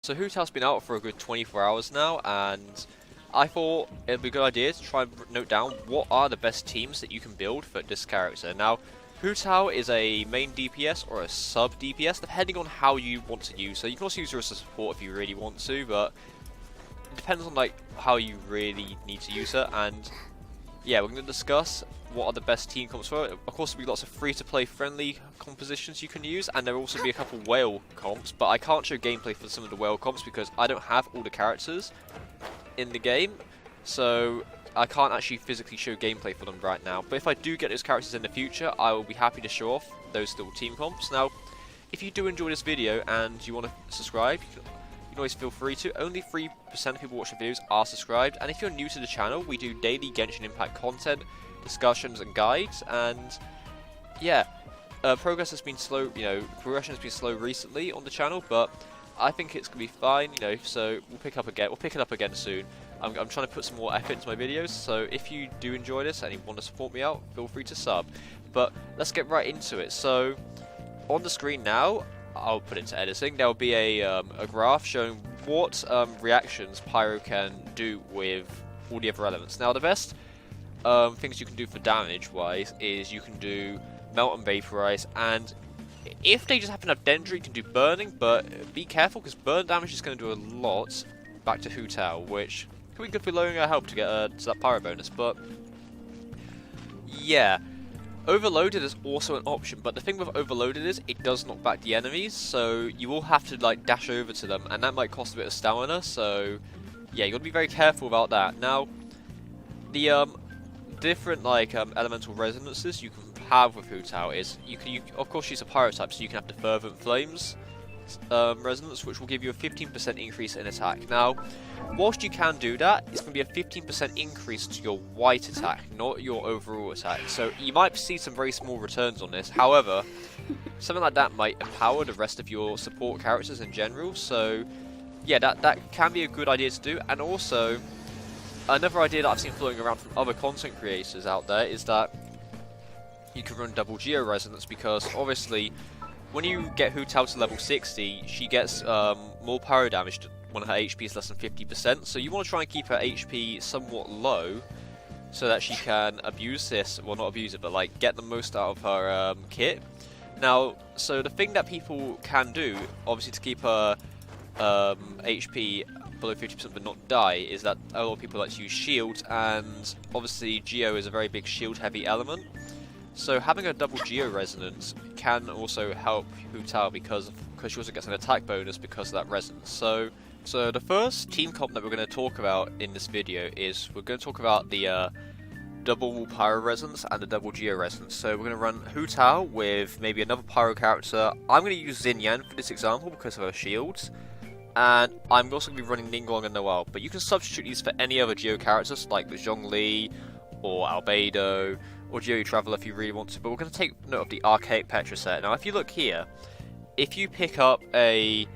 So Hu Tao's been out for a good 24 hours now, and I thought it'd be a good idea to try and note down what are the best teams that you can build for this character. Now, Hu Tao is a main DPS or a sub DPS, depending on how you want to use her. You can also use her as a support if you really want to, but it depends on like how you really need to use her. And yeah, we're going to discuss what are the best team comps for it. Of course, there'll be lots of free-to-play friendly compositions you can use, and there'll also be a couple whale comps, but I can't show gameplay for some of the whale comps because I don't have all the characters in the game, so I can't actually physically show gameplay for them right now. But if I do get those characters in the future, I will be happy to show off those little team comps. Now, if you do enjoy this video and you want to subscribe, you can always feel free to. Only 3% of people watching videos are subscribed, and if you're new to the channel, we do daily Genshin Impact content, discussions and guides, and yeah, progress has been slow, progression has been slow recently on the channel, but I think it's gonna be fine, so we'll pick it up again soon. I'm trying to put some more effort into my videos, so if you do enjoy this and you want to support me out, feel free to sub. But let's get right into it. So on the screen now, I'll put it into editing, there will be a graph showing what reactions Pyro can do with all the other elements. Now the best things you can do for damage wise is you can do melt and vaporize, and if they just happen to have Dendry, you can do burning, but be careful because burn damage is going to do a lot back to Hu Tao, which can be good for lowering our health to get to that pyro bonus. But yeah, overloaded is also an option, but the thing with overloaded is it does knock back the enemies, so you will have to like dash over to them, and that might cost a bit of stamina, so yeah, you got to be very careful about that. Now the different like elemental resonances you can have with Hu Tao is you of course use a pyro type, so you can have the fervent flames resonance, which will give you a 15% increase in attack. Now whilst you can do that, it's going to be a 15% increase to your white attack, not your overall attack, so you might see some very small returns on this. However, something like that might empower the rest of your support characters in general, so yeah, that can be a good idea to do. And also another idea that I've seen floating around from other content creators out there is that you can run double Geo Resonance, because obviously when you get Hu Tao to level 60, she gets more pyro damage when her HP is less than 50%, so you want to try and keep her HP somewhat low so that she can abuse this, well not abuse it, but like get the most out of her kit. Now, so the thing that people can do, obviously to keep her HP below 50% but not die, is that a lot of people like to use shield, and obviously Geo is a very big shield heavy element, so having a double Geo resonance can also help Hu Tao because she also gets an attack bonus because of that resonance. So the first team comp that we're going to talk about in this video is we're going to talk about the double Pyro resonance and the double Geo resonance. So we're going to run Hu Tao with maybe another Pyro character. I'm going to use Xinyan for this example because of her shields. And I'm also going to be running Ningguang and Noel, but you can substitute these for any other Geo characters like the Zhongli or Albedo or Geo Traveler if you really want to. But we're going to take note of the Archaic Petra set. Now if you look here, if you pick up a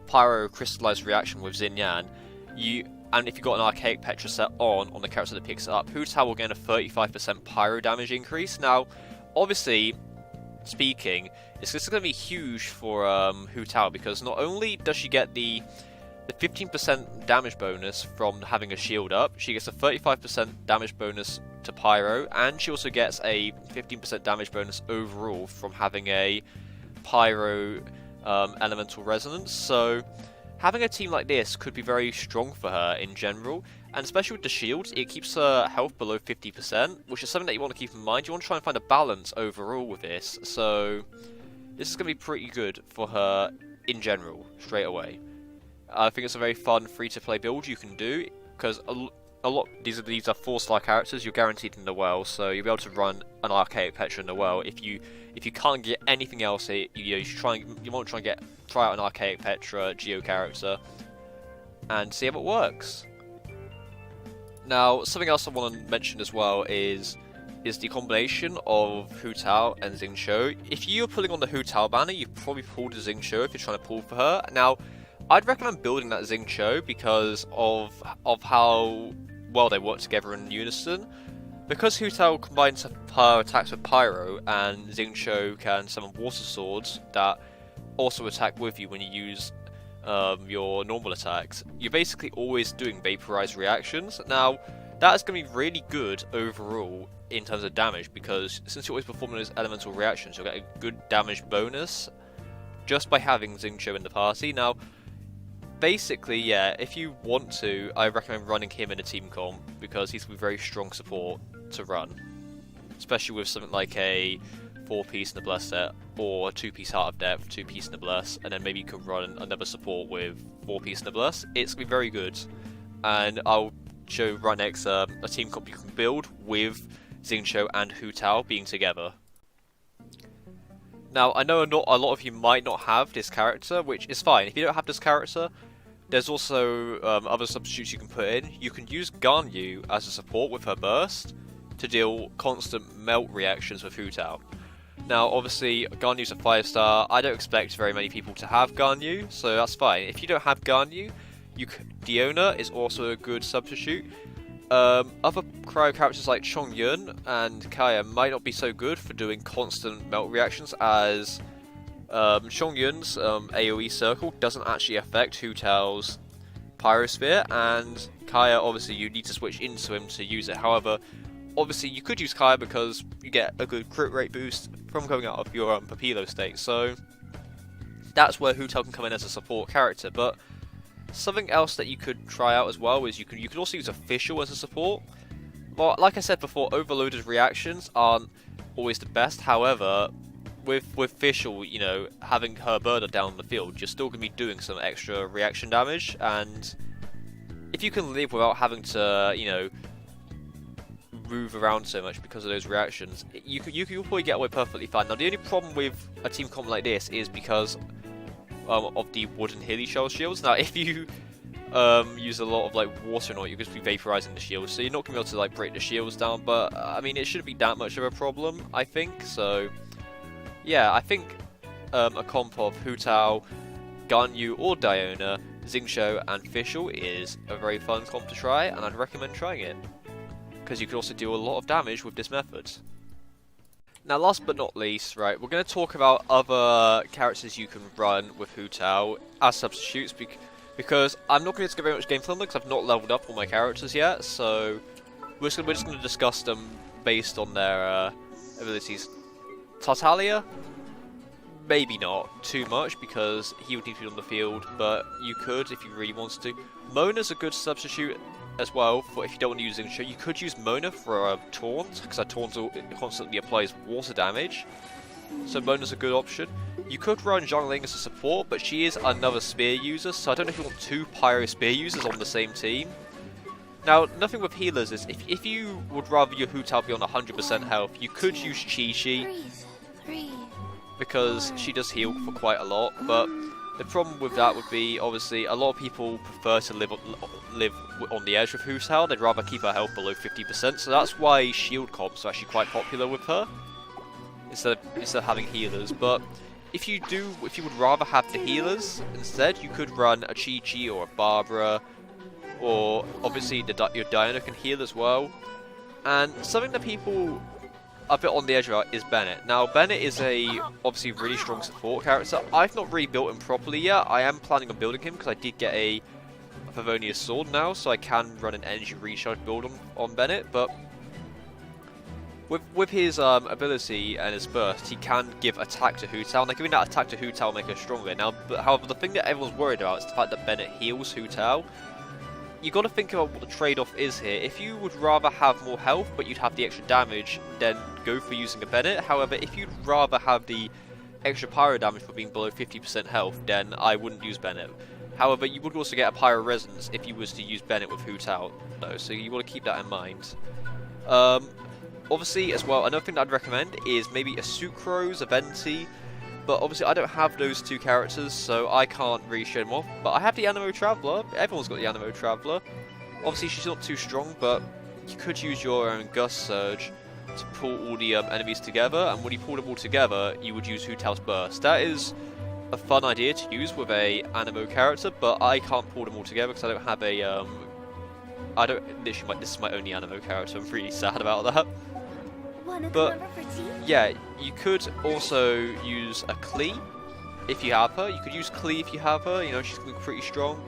Pyro Crystallized reaction with Xinyan, and if you've got an Archaic Petra set on the character that picks it up, Hu Tao will gain a 35% Pyro damage increase. Now obviously speaking, it's going to be huge for Hu Tao, because not only does she get the 15% damage bonus from having a shield up, she gets a 35% damage bonus to Pyro, and she also gets a 15% damage bonus overall from having a Pyro elemental resonance. So having a team like this could be very strong for her in general, and especially with the shields, it keeps her health below 50%, which is something that you want to keep in mind. You want to try and find a balance overall with this, so this is going to be pretty good for her in general, straight away. I think it's a very fun free-to-play build you can do, because a lot these are 4-star characters. You're guaranteed in the well, so you'll be able to run an Archaic Petra in the well. If you can't get anything else, you want to try out an Archaic Petra Geo character and see how it works. Now, something else I want to mention as well is the combination of Hu Tao and Xingqiu. If you're pulling on the Hu Tao banner, you probably pulled a Xingqiu if you're trying to pull for her. Now, I'd recommend building that Xingqiu because of how well they work together in unison. Because Hu Tao combines her attacks with Pyro, and Xingqiu can summon water swords that also attack with you when you use your normal attacks, you're basically always doing vaporized reactions. Now, that is going to be really good overall in terms of damage, because since you're always performing those elemental reactions, you'll get a good damage bonus just by having Xingqiu in the party. Now, basically, yeah, if you want to, I recommend running him in a team comp, because he's going to be very strong support to run, especially with something like a 4-piece Noblesse set, or a 2-piece Heart of Depth, 2-piece Noblesse, and then maybe you could run another support with 4-piece Noblesse. It's going to be very good, and I'll show right next a team comp you can build with Xingqiu and Hu Tao being together. Now, I know not a lot of you might not have this character, which is fine. If you don't have this character, there's also other substitutes you can put in. You can use Ganyu as a support with her burst to deal constant melt reactions with Hu Tao. Now, obviously, Ganyu's a 5-star. I don't expect very many people to have Ganyu, so that's fine. If you don't have Ganyu, Diona is also a good substitute. Other cryo characters like Chongyun and Kaya might not be so good for doing constant melt reactions, as Chongyun's AoE circle doesn't actually affect Hu Tao's Pyrosphere, and Kaya, obviously, you need to switch into him to use it. However, obviously, you could use Kaya because you get a good crit rate boost from coming out of your Papillo state, so that's where Hu Tao can come in as a support character. But something else that you could try out as well is you could also use Official as a support. Well, like I said before, overloaded reactions aren't always the best. However, with Official, you know, having her burner down the field, you're still going to be doing some extra reaction damage, and if you can live without having to, you know, move around so much because of those reactions, you'll probably get away perfectly fine. Now, the only problem with a team comp like this is because of the wooden hilly shell shields. Now, if you use a lot of like water and all, you're going to be vaporizing the shields, so you're not going to be able to like break the shields down. But I mean, it shouldn't be that much of a problem, I think. So yeah, I think a comp of Hu Tao, Ganyu or Diona, Xingqiu and Official is a very fun comp to try, and I'd recommend trying it, because you can also do a lot of damage with this method. Now, last but not least, right, we're going to talk about other characters you can run with Hu Tao as substitutes, because I'm not going to get very much gameplay on them because I've not leveled up all my characters yet, so we're just going to discuss them based on their abilities. Tartaglia? Maybe not too much, because he would need to be on the field, but you could if you really wanted to. Mona's a good substitute as well for if you don't want to use Xingqiu. You could use Mona for a taunt, because a taunt constantly applies water damage, so Mona's a good option. You could run Zhongling as a support, but she is another spear user, so I don't know if you want 2 Pyro spear users on the same team. Now, nothing with healers is, if you would rather your Hu Tao be on 100% health, you could use Chi-Chi, because she does heal for quite a lot, but the problem with that would be, obviously, a lot of people prefer to live on the edge with Hu Tao. They'd rather keep her health below 50%, so that's why shield comps are actually quite popular with her, instead of having healers. But if you would rather have the healers instead, you could run a Chi-Chi or a Barbara, or obviously your Diana can heal as well. And something that people a bit on the edge about is Bennett. Now, Bennett is a obviously really strong support character. I've not really built him properly yet. I am planning on building him because I did get a Favonius sword now, so I can run an energy recharge build on Bennett. But with his ability and his burst, he can give attack to Hu Tao. Now, giving that attack to Hu Tao will make her stronger. Now, however, the thing that everyone's worried about is the fact that Bennett heals Hu Tao. You got to think about what the trade-off is here. If you would rather have more health, but you'd have the extra damage, then go for using a Bennett. However, if you'd rather have the extra pyro damage for being below 50% health, then I wouldn't use Bennett. However, you would also get a pyro resonance if you was to use Bennett with Hu Tao, though, so you want to keep that in mind. Obviously, as well, another thing that I'd recommend is maybe a Sucrose, a Venti. But obviously I don't have those 2 characters, so I can't really show them off. But I have the Animo Traveller. Everyone's got the Animo Traveller. Obviously she's not too strong, but you could use your own Gust Surge to pull all the enemies together. And when you pull them all together, you would use Hu Tao's Burst. That is a fun idea to use with a Animo character, but I can't pull them all together because I don't have a... this is my only Animo character. I'm really sad about that. But yeah, you could also use a Klee if you have her. You could use Klee if you have her. You know, she's gonna be pretty strong.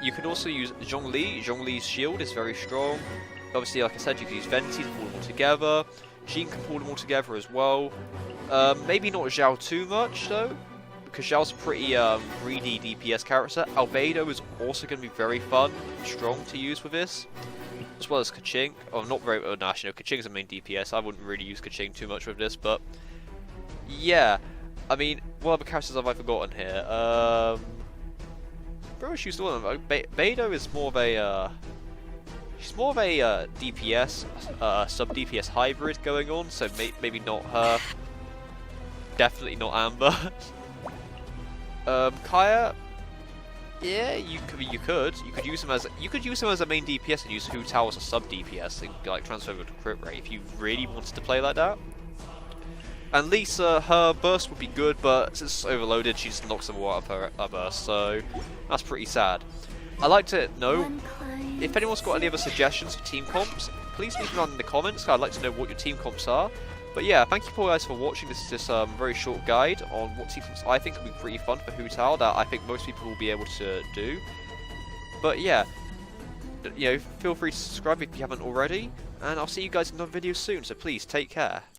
You can also use Zhongli. Zhongli's shield is very strong. Obviously, like I said, you can use Venti to pull them all together. Jin can pull them all together as well. Maybe not Zhao too much though, because Zhao's a pretty greedy DPS character. Albedo is also going to be very fun, strong to use with this, as well as Keqing. Oh, not very well. Nah, you know, Keqing's a main DPS. I wouldn't really use Keqing too much with this, but yeah. I mean, what other characters have I forgotten here? Pretty much used all of them. Beidou is more of a she's more of a DPS, sub DPS hybrid going on, so maybe not her. Definitely not Amber. Kaya, yeah, you could use him as a main DPS and use Hu Tao as a sub DPS and like transfer over to crit rate if you really wanted to play like that. And Lisa, her burst would be good, but since it's overloaded, she just knocks them all out of her burst, so that's pretty sad. I'd like to know if anyone's got any other suggestions for team comps. Please leave them down in the comments. I'd like to know what your team comps are. But yeah, thank you guys for watching. This is just a very short guide on what team comps I think will be pretty fun for Hu Tao that I think most people will be able to do. But yeah, you know, feel free to subscribe if you haven't already, and I'll see you guys in another video soon. So please take care.